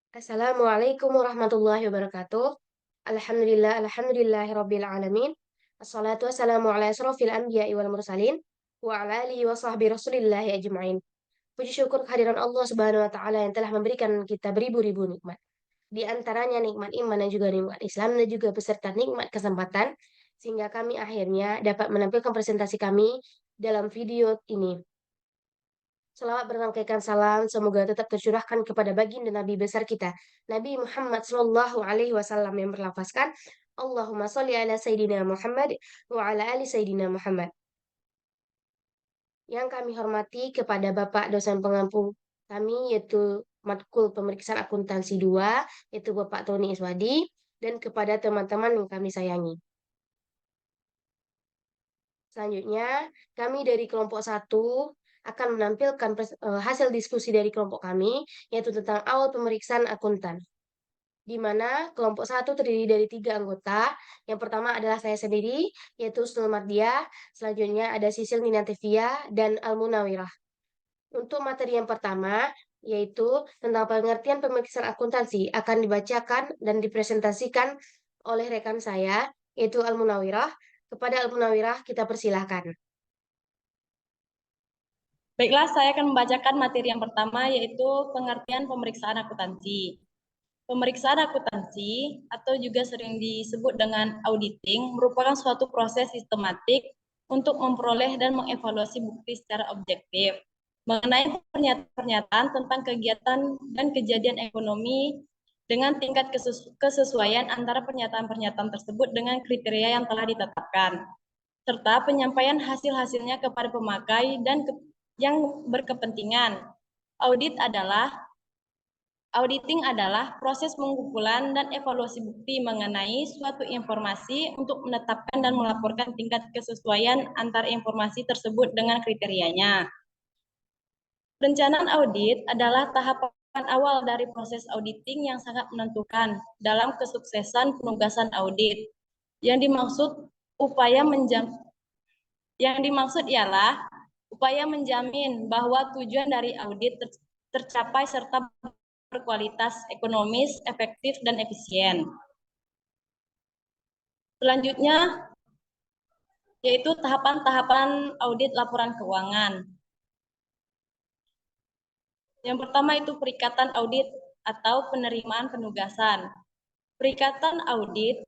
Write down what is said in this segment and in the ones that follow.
Assalamualaikum warahmatullahi wabarakatuh. Alhamdulillahirabbil alamin. Assalatu wassalamu ala asrofil anbiya'i wal mursalin wa ala alihi wa sahbihi rasulillahi ajma'in. Puji syukur kehadiran Allah Subhanahu wa taala yang telah memberikan kita beribu-ribu nikmat. Di antaranya nikmat iman dan juga nikmat Islam dan juga beserta nikmat kesempatan sehingga kami akhirnya dapat menampilkan presentasi kami dalam video ini. Selawat berangkaikan salam semoga tetap tercurahkan kepada baginda Nabi besar kita, Nabi Muhammad Shallallahu Alaihi Wasallam yang berlafazkan, Allahumma sholli ala Sayyidina Muhammad wa ala ali Sayyidina Muhammad. Yang kami hormati kepada Bapak dosen pengampu kami yaitu matkul pemeriksaan akuntansi 2 yaitu Bapak Tony Iswadi dan kepada teman-teman yang kami sayangi. Selanjutnya, kami dari kelompok 1 akan menampilkan hasil diskusi dari kelompok kami, yaitu tentang awal pemeriksaan akuntan. Di mana kelompok 1 terdiri dari 3 anggota. Yang pertama adalah saya sendiri, yaitu Husnul Mardiah. Selanjutnya ada Sisil Ninatevia dan Al-Munawirah. Untuk materi yang pertama, yaitu tentang pengertian pemeriksaan akuntansi, akan dibacakan dan dipresentasikan oleh rekan saya, yaitu Al-Munawirah. Kepada Al-Munawirah, kita persilahkan. Baiklah, saya akan membacakan materi yang pertama, yaitu pengertian pemeriksaan akuntansi. Pemeriksaan akuntansi, atau juga sering disebut dengan auditing, merupakan suatu proses sistematik untuk memperoleh dan mengevaluasi bukti secara objektif mengenai pernyataan tentang kegiatan dan kejadian ekonomi dengan tingkat kesesuaian antara pernyataan-pernyataan tersebut dengan kriteria yang telah ditetapkan, serta penyampaian hasil-hasilnya kepada pemakai dan yang berkepentingan. Auditing adalah proses pengumpulan dan evaluasi bukti mengenai suatu informasi untuk menetapkan dan melaporkan tingkat kesesuaian antar informasi tersebut dengan kriterianya. Perencanaan audit adalah tahapan awal dari proses auditing yang sangat menentukan dalam kesuksesan penugasan audit. Yang dimaksud ialah upaya menjamin bahwa tujuan dari audit tercapai serta berkualitas ekonomis, efektif, dan efisien. Selanjutnya, yaitu tahapan-tahapan audit laporan keuangan. Yang pertama itu perikatan audit atau penerimaan penugasan. Perikatan audit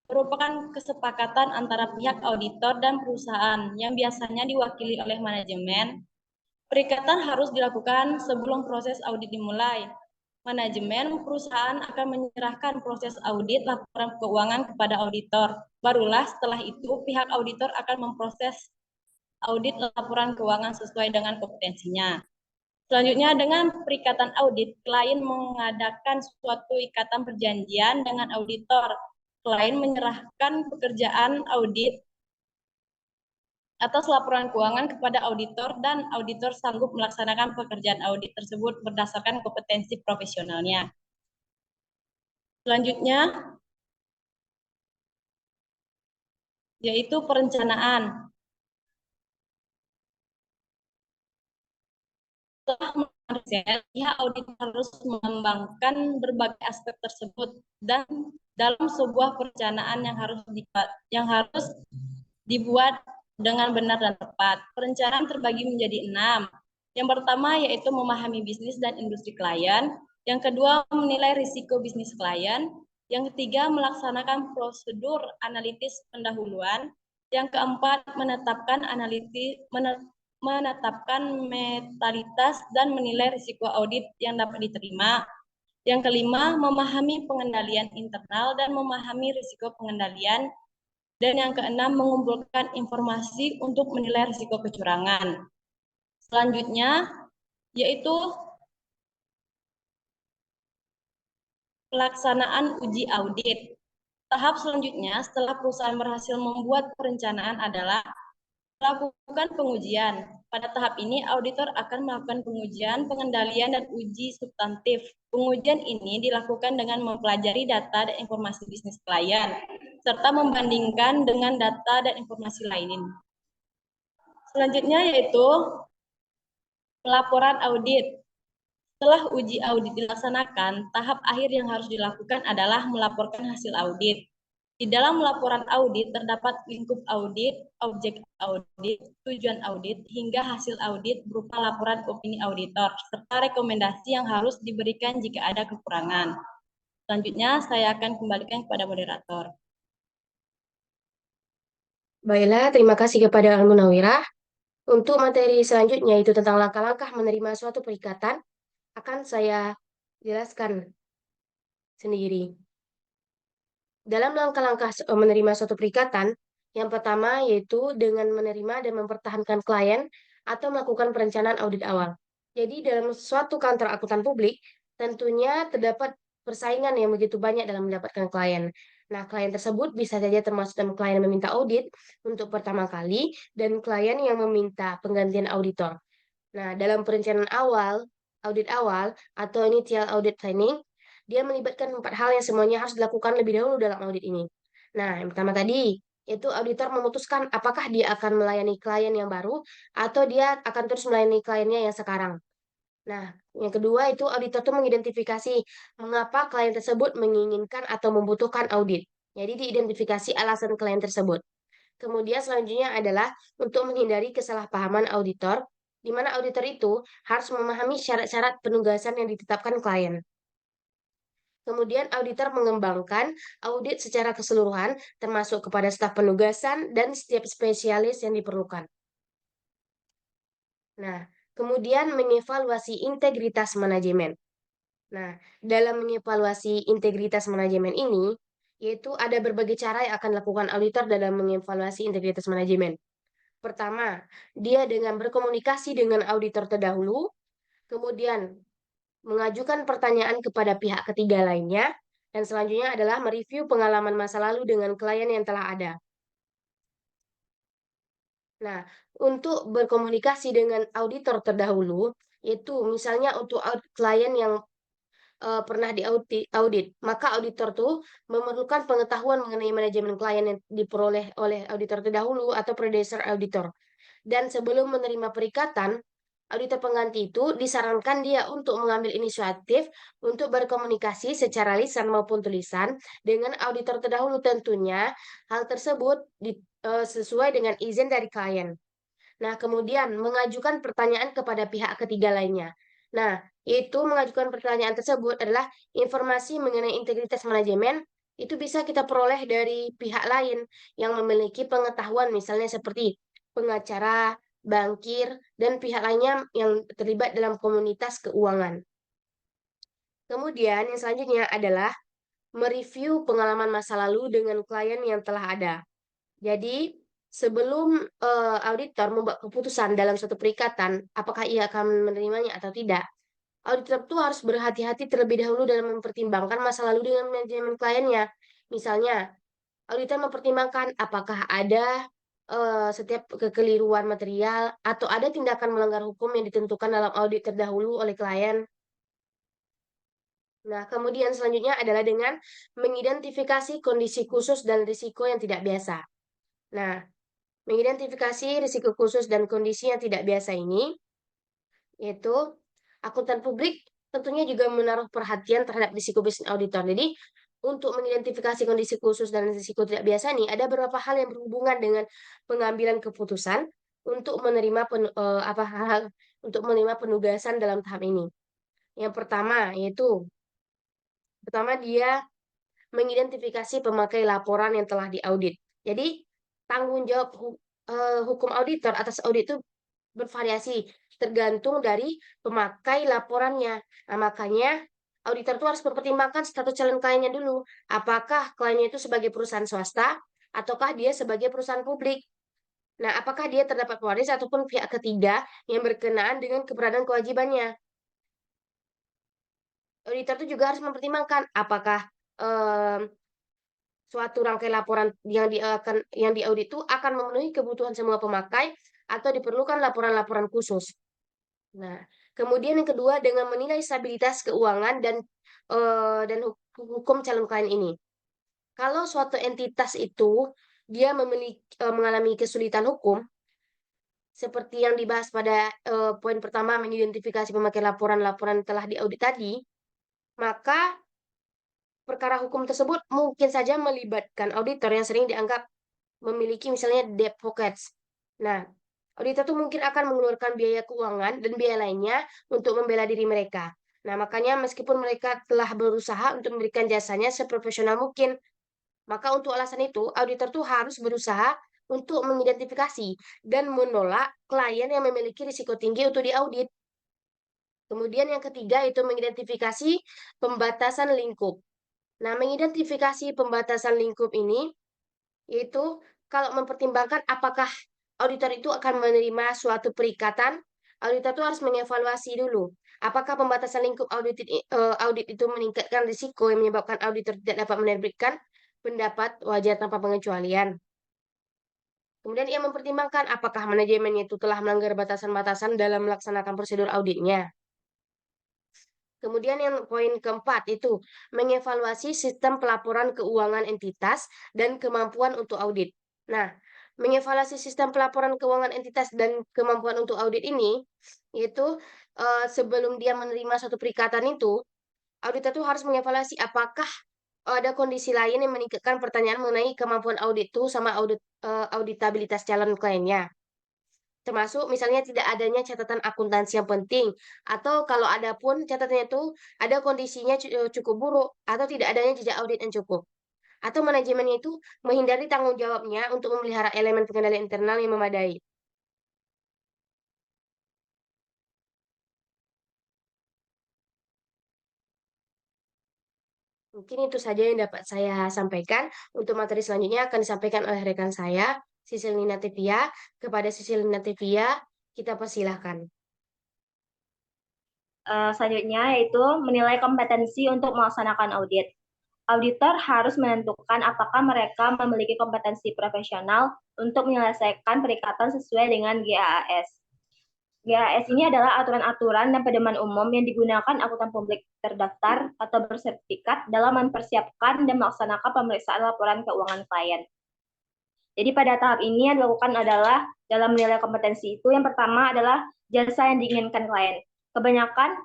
merupakan kesepakatan antara pihak auditor dan perusahaan yang biasanya diwakili oleh manajemen. Perikatan harus dilakukan sebelum proses audit dimulai. Manajemen perusahaan akan menyerahkan proses audit laporan keuangan kepada auditor. Barulah setelah itu pihak auditor akan memproses audit laporan keuangan sesuai dengan kompetensinya. Selanjutnya, dengan perikatan audit, klien mengadakan suatu ikatan perjanjian dengan auditor. Klien menyerahkan pekerjaan audit atas laporan keuangan kepada auditor dan auditor sanggup melaksanakan pekerjaan audit tersebut berdasarkan kompetensi profesionalnya. Selanjutnya, yaitu perencanaan. Setelah pihak audit harus mengembangkan berbagai aspek tersebut dan dalam sebuah perencanaan yang harus dibuat dengan benar dan tepat. Perencanaan terbagi menjadi 6. Yang pertama yaitu memahami bisnis dan industri klien. Yang kedua menilai risiko bisnis klien. Yang ketiga melaksanakan prosedur analitis pendahuluan. Yang keempat menetapkan metalitas dan menilai risiko audit yang dapat diterima. Yang kelima, memahami pengendalian internal dan memahami risiko pengendalian. Dan yang keenam, mengumpulkan informasi untuk menilai risiko kecurangan. Selanjutnya, yaitu pelaksanaan uji audit. Tahap selanjutnya, setelah perusahaan berhasil membuat perencanaan adalah melakukan pengujian. Pada tahap ini, auditor akan melakukan pengujian, pengendalian, dan uji substantif. Pengujian ini dilakukan dengan mempelajari data dan informasi bisnis klien, serta membandingkan dengan data dan informasi lain. Selanjutnya yaitu pelaporan audit. Setelah uji audit dilaksanakan, tahap akhir yang harus dilakukan adalah melaporkan hasil audit. Di dalam laporan audit terdapat lingkup audit, objek audit, tujuan audit, hingga hasil audit berupa laporan opini auditor, serta rekomendasi yang harus diberikan jika ada kekurangan. Selanjutnya, saya akan kembalikan kepada moderator. Baiklah, terima kasih kepada Al-Munawirah. Untuk materi selanjutnya, itu tentang langkah-langkah menerima suatu perikatan, akan saya jelaskan sendiri. Dalam langkah-langkah menerima suatu perikatan, yang pertama yaitu dengan menerima dan mempertahankan klien atau melakukan perencanaan audit awal. Jadi dalam suatu kantor akuntan publik, tentunya terdapat persaingan yang begitu banyak dalam mendapatkan klien. Nah, klien tersebut bisa saja termasuk dalam klien yang meminta audit untuk pertama kali dan klien yang meminta penggantian auditor. Nah, dalam perencanaan awal, audit awal atau initial audit planning, dia melibatkan 4 hal yang semuanya harus dilakukan lebih dahulu dalam audit ini. Nah, yang pertama tadi, itu auditor memutuskan apakah dia akan melayani klien yang baru atau dia akan terus melayani kliennya yang sekarang. Nah, yang kedua itu auditor itu mengidentifikasi mengapa klien tersebut menginginkan atau membutuhkan audit. Jadi diidentifikasi alasan klien tersebut. Kemudian selanjutnya adalah untuk menghindari kesalahpahaman auditor, di mana auditor itu harus memahami syarat-syarat penugasan yang ditetapkan klien. Kemudian auditor mengembangkan audit secara keseluruhan, termasuk kepada staf penugasan dan setiap spesialis yang diperlukan. Nah, kemudian mengevaluasi integritas manajemen. Nah, dalam mengevaluasi integritas manajemen ini, yaitu ada berbagai cara yang akan dilakukan auditor dalam mengevaluasi integritas manajemen. Pertama, dia dengan berkomunikasi dengan auditor terdahulu, kemudian mengajukan pertanyaan kepada pihak ketiga lainnya, dan selanjutnya adalah mereview pengalaman masa lalu dengan klien yang telah ada. Nah, untuk berkomunikasi dengan auditor terdahulu, itu misalnya untuk klien yang pernah diaudit, maka auditor tuh memerlukan pengetahuan mengenai manajemen klien yang diperoleh oleh auditor terdahulu atau predecessor auditor. Dan sebelum menerima perikatan, auditor pengganti itu disarankan dia untuk mengambil inisiatif untuk berkomunikasi secara lisan maupun tulisan dengan auditor terdahulu tentunya hal tersebut sesuai dengan izin dari klien. Nah, kemudian mengajukan pertanyaan kepada pihak ketiga lainnya. Nah, itu mengajukan pertanyaan tersebut adalah informasi mengenai integritas manajemen itu bisa kita peroleh dari pihak lain yang memiliki pengetahuan misalnya seperti pengacara, bankir, dan pihak lainnya yang terlibat dalam komunitas keuangan. Kemudian yang selanjutnya adalah mereview pengalaman masa lalu dengan klien yang telah ada. Jadi, sebelum auditor membuat keputusan dalam suatu perikatan, apakah ia akan menerimanya atau tidak, auditor itu harus berhati-hati terlebih dahulu dalam mempertimbangkan masa lalu dengan manajemen kliennya. Misalnya, auditor mempertimbangkan apakah ada setiap kekeliruan material atau ada tindakan melanggar hukum yang ditentukan dalam audit terdahulu oleh klien. Nah, kemudian selanjutnya adalah dengan mengidentifikasi kondisi khusus dan risiko yang tidak biasa. Nah, mengidentifikasi risiko khusus dan kondisi yang tidak biasa ini, yaitu akuntan publik tentunya juga menaruh perhatian terhadap risiko bisnis auditor. Jadi, untuk mengidentifikasi kondisi khusus dan risiko tidak biasa ini, ada beberapa hal yang berhubungan dengan pengambilan keputusan untuk menerima hal untuk menerima penugasan dalam tahap ini. Yang pertama dia mengidentifikasi pemakai laporan yang telah diaudit. Jadi, tanggung jawab hukum auditor atas audit itu bervariasi tergantung dari pemakai laporannya. Nah, makanya auditor itu harus mempertimbangkan status calon kliennya dulu. Apakah kliennya itu sebagai perusahaan swasta ataukah dia sebagai perusahaan publik? Nah, apakah dia terdapat pewaris ataupun pihak ketiga yang berkenaan dengan keberadaan kewajibannya? Auditor itu juga harus mempertimbangkan apakah suatu rangkai laporan yang diaudit itu akan memenuhi kebutuhan semua pemakai atau diperlukan laporan-laporan khusus. Nah, kemudian yang kedua dengan menilai stabilitas keuangan dan hukum calon klien ini. Kalau suatu entitas itu dia mengalami kesulitan hukum, seperti yang dibahas pada poin pertama mengidentifikasi pemakai laporan-laporan telah diaudit tadi, maka perkara hukum tersebut mungkin saja melibatkan auditor yang sering dianggap memiliki misalnya debt pockets. Nah, auditor itu mungkin akan mengeluarkan biaya keuangan dan biaya lainnya untuk membela diri mereka. Nah, makanya meskipun mereka telah berusaha untuk memberikan jasanya seprofesional mungkin, maka untuk alasan itu, auditor tuh harus berusaha untuk mengidentifikasi dan menolak klien yang memiliki risiko tinggi untuk diaudit. Kemudian yang ketiga itu mengidentifikasi pembatasan lingkup. Nah, mengidentifikasi pembatasan lingkup ini yaitu kalau mempertimbangkan apakah auditor itu akan menerima suatu perikatan, auditor itu harus mengevaluasi dulu. Apakah pembatasan lingkup audit itu meningkatkan risiko yang menyebabkan auditor tidak dapat menerbitkan pendapat wajar tanpa pengecualian. Kemudian ia mempertimbangkan apakah manajemennya itu telah melanggar batasan-batasan dalam melaksanakan prosedur auditnya. Kemudian yang poin keempat itu mengevaluasi sistem pelaporan keuangan entitas dan kemampuan untuk audit. Nah, mengevaluasi sistem pelaporan keuangan entitas dan kemampuan untuk audit ini, yaitu sebelum dia menerima suatu perikatan itu, auditor itu harus mengevaluasi apakah ada kondisi lain yang meningkatkan pertanyaan mengenai kemampuan audit itu sama auditabilitas calon kliennya. Termasuk misalnya tidak adanya catatan akuntansi yang penting, atau kalau ada pun catatannya itu ada kondisinya cukup buruk, atau tidak adanya jejak audit yang cukup. Atau manajemennya itu menghindari tanggung jawabnya untuk memelihara elemen pengendalian internal yang memadai. Mungkin itu saja yang dapat saya sampaikan. Untuk materi selanjutnya akan disampaikan oleh rekan saya, Sisilina Tevia. Kepada Sisilina Tevia, kita persilahkan. Selanjutnya yaitu menilai kompetensi untuk melaksanakan audit. Auditor harus menentukan apakah mereka memiliki kompetensi profesional untuk menyelesaikan perikatan sesuai dengan GAAS. GAS ini adalah aturan-aturan dan pedoman umum yang digunakan akuntan publik terdaftar atau bersertifikat dalam mempersiapkan dan melaksanakan pemeriksaan laporan keuangan klien. Jadi pada tahap ini yang dilakukan adalah dalam menilai kompetensi itu yang pertama adalah jasa yang diinginkan klien. Kebanyakan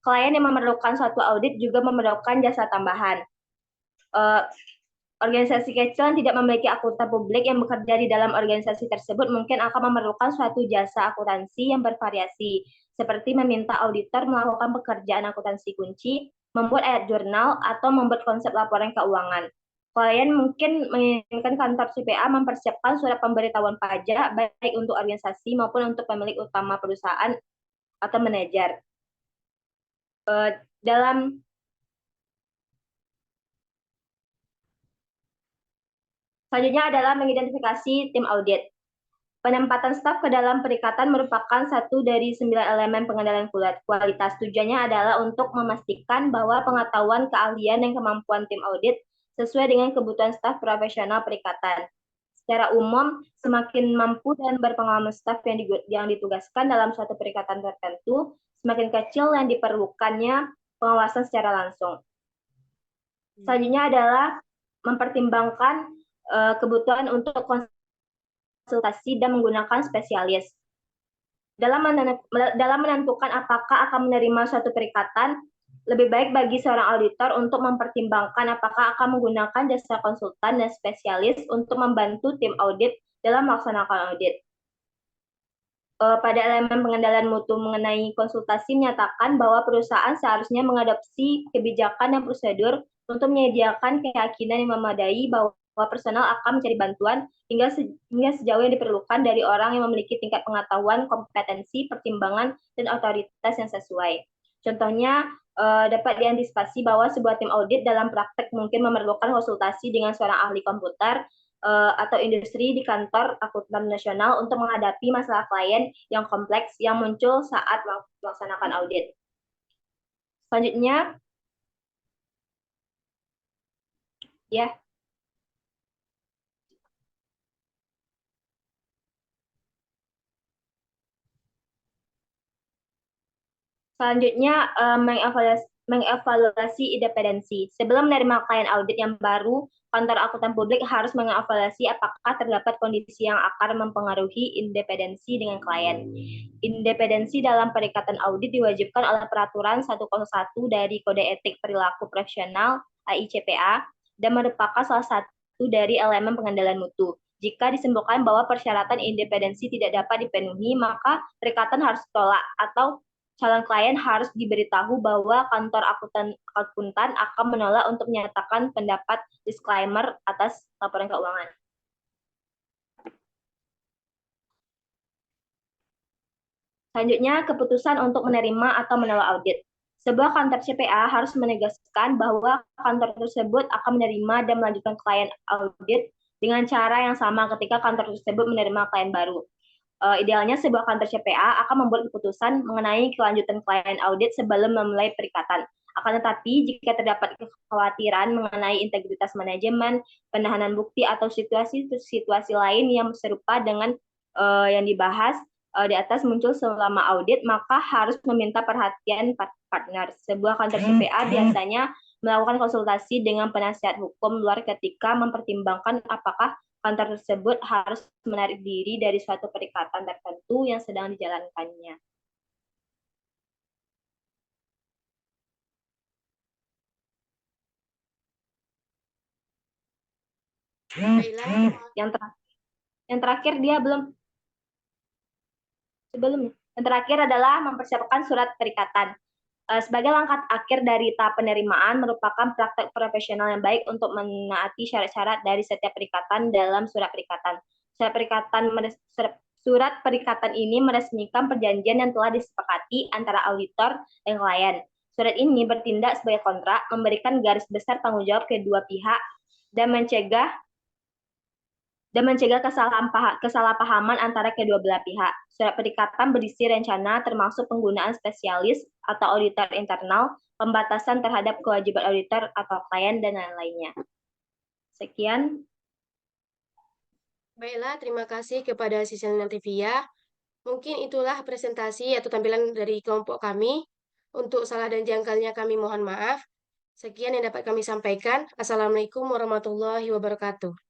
klien yang memerlukan suatu audit juga memerlukan jasa tambahan. Organisasi kecil yang tidak memiliki akuntan publik yang bekerja di dalam organisasi tersebut mungkin akan memerlukan suatu jasa akuntansi yang bervariasi, seperti meminta auditor melakukan pekerjaan akuntansi kunci, membuat ayat jurnal, atau membuat konsep laporan keuangan. Klien mungkin menginginkan kantor CPA mempersiapkan surat pemberitahuan pajak baik untuk organisasi maupun untuk pemilik utama perusahaan atau manajer. Dalam Selanjutnya adalah mengidentifikasi tim audit. Penempatan staf ke dalam perikatan merupakan satu dari 9 elemen pengendalian kualitas. Tujuannya adalah untuk memastikan bahwa pengetahuan, keahlian, dan kemampuan tim audit sesuai dengan kebutuhan staf profesional perikatan. Secara umum, semakin mampu dan berpengalaman staf yang ditugaskan dalam suatu perikatan tertentu, semakin kecil yang diperlukannya pengawasan secara langsung. Selanjutnya adalah mempertimbangkan kebutuhan untuk konsultasi dan menggunakan spesialis. Dalam menentukan apakah akan menerima suatu perikatan, lebih baik bagi seorang auditor untuk mempertimbangkan apakah akan menggunakan jasa konsultan dan spesialis untuk membantu tim audit dalam melaksanakan audit. Pada elemen pengendalian mutu mengenai konsultasi menyatakan bahwa perusahaan seharusnya mengadopsi kebijakan dan prosedur untuk menyediakan keyakinan yang memadai bahwa personal akan mencari bantuan hingga sejauh yang diperlukan dari orang yang memiliki tingkat pengetahuan, kompetensi, pertimbangan, dan otoritas yang sesuai. Contohnya, dapat diantisipasi bahwa sebuah tim audit dalam praktek mungkin memerlukan konsultasi dengan seorang ahli komputer atau industri di kantor akuntan nasional untuk menghadapi masalah klien yang kompleks yang muncul saat melaksanakan audit. Selanjutnya, ya. Selanjutnya, mengevaluasi independensi. Sebelum menerima klien audit yang baru, kantor akuntan publik harus mengevaluasi apakah terdapat kondisi yang akan mempengaruhi independensi dengan klien. Independensi dalam perikatan audit diwajibkan oleh Peraturan 101 dari Kode Etik Perilaku Profesional (AICPA) dan merupakan salah satu dari elemen pengendalian mutu. Jika disimpulkan bahwa persyaratan independensi tidak dapat dipenuhi, maka perikatan harus ditolak atau calon klien harus diberitahu bahwa kantor akuntan akan menolak untuk menyatakan pendapat disclaimer atas laporan keuangan. Selanjutnya, keputusan untuk menerima atau menolak audit. Sebuah kantor CPA harus menegaskan bahwa kantor tersebut akan menerima dan melanjutkan klien audit dengan cara yang sama ketika kantor tersebut menerima klien baru. Idealnya sebuah kantor CPA akan membuat keputusan mengenai kelanjutan klien audit sebelum memulai perikatan. Akan tetapi, jika terdapat kekhawatiran mengenai integritas manajemen, penahanan bukti, atau situasi lain yang serupa dengan yang dibahas di atas muncul selama audit, maka harus meminta perhatian partner. Sebuah kantor CPA biasanya melakukan konsultasi dengan penasihat hukum luar ketika mempertimbangkan apakah kantor tersebut harus menarik diri dari suatu perikatan tertentu yang sedang dijalankannya. Yang terakhir dia belum sebelumnya. Yang terakhir adalah mempersiapkan surat perikatan. Sebagai langkah akhir dari tahap penerimaan merupakan praktek profesional yang baik untuk menaati syarat-syarat dari setiap perikatan dalam surat perikatan. Surat perikatan ini meresmikan perjanjian yang telah disepakati antara auditor dan klien. Surat ini bertindak sebagai kontrak, memberikan garis besar tanggung jawab kedua pihak, dan mencegah kesalahpahaman antara kedua belah pihak. Surat perikatan berisi rencana termasuk penggunaan spesialis atau auditor internal, pembatasan terhadap kewajiban auditor atau klien, dan lain-lainnya. Sekian. Baiklah, terima kasih kepada Sisil Nativia. Mungkin itulah presentasi atau tampilan dari kelompok kami. Untuk salah dan janggalnya kami mohon maaf. Sekian yang dapat kami sampaikan. Assalamualaikum warahmatullahi wabarakatuh.